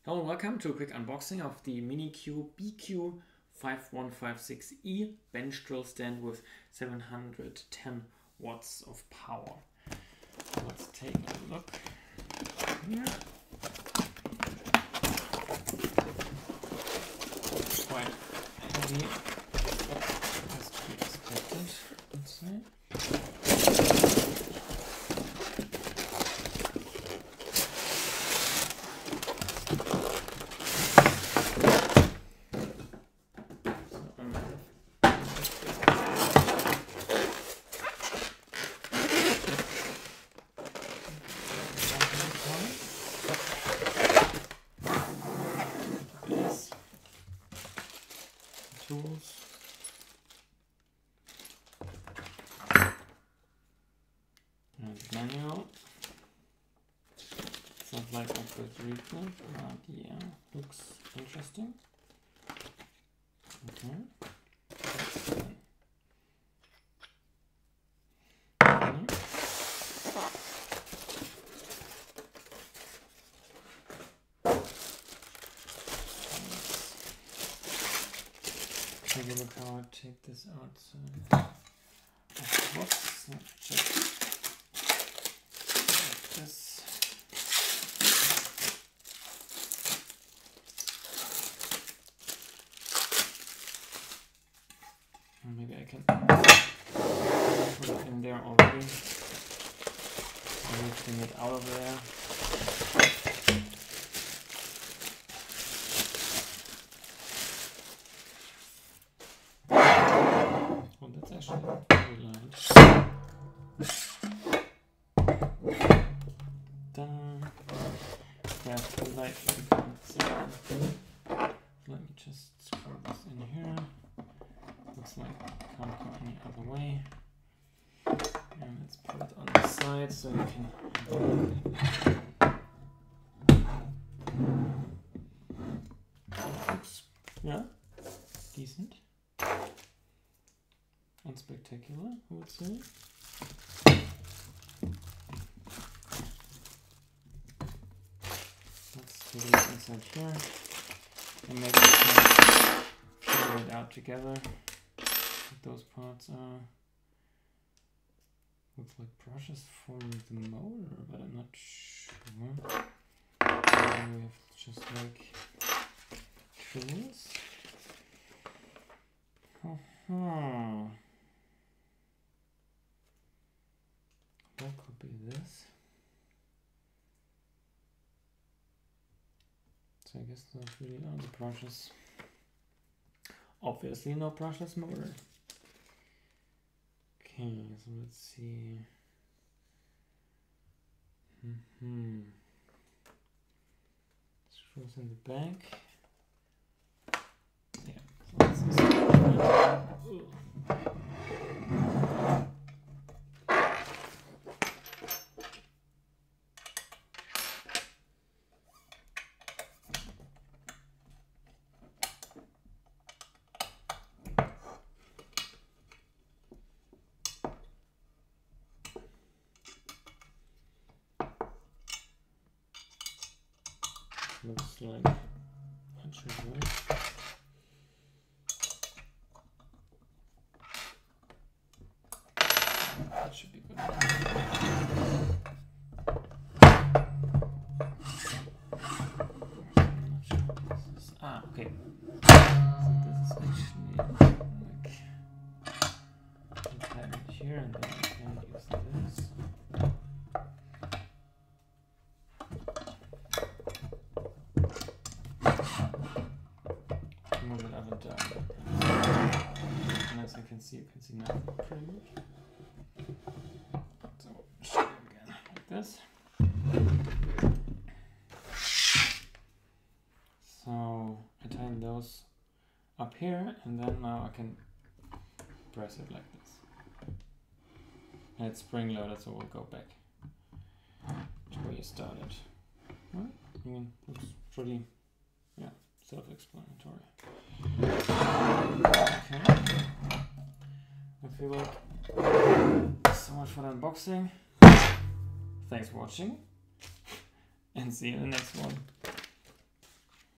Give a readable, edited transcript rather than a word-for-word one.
Hello and welcome to a quick unboxing of the Minikube BQ5156E bench drill stand with 710 watts of power. Let's take a look here. Quite heavy, but has to be expected, let's say. Tools. And manual. It's not like a good replay, but yeah, looks interesting. Okay. Take a look how I take this outside of the box. Let's check like this. And maybe I can put it in there already. Lifting it out of there. That's actually pretty large. Done. Grab the light. Let me just screw this in here. Looks like it can't go any other way. And let's put it on the side so you can. Looks, yeah, decent. Unspectacular, I would say. Let's take it inside here, and maybe we can figure it out together. What those parts are. Looks like brushes for the motor, but I'm not sure. Maybe we have just like tools. What could be this? So I guess those really are the brushes. Obviously no brushless motor. Okay, so let's see. Screws in the back. Yeah, so let's see. Looks like that should work. That should be good. Okay. So this is actually like tighten it here, and then I can use this. Move it up and down. And as you can see now pretty much. So show you again like this. So I tighten those up here, and then now I can press it like this. And it's spring loaded, so we'll go back to where you started. Right? I mean, looks pretty, yeah, self-explanatory. Okay. I feel like so much for the unboxing. Thanks for watching, and see you in the next one.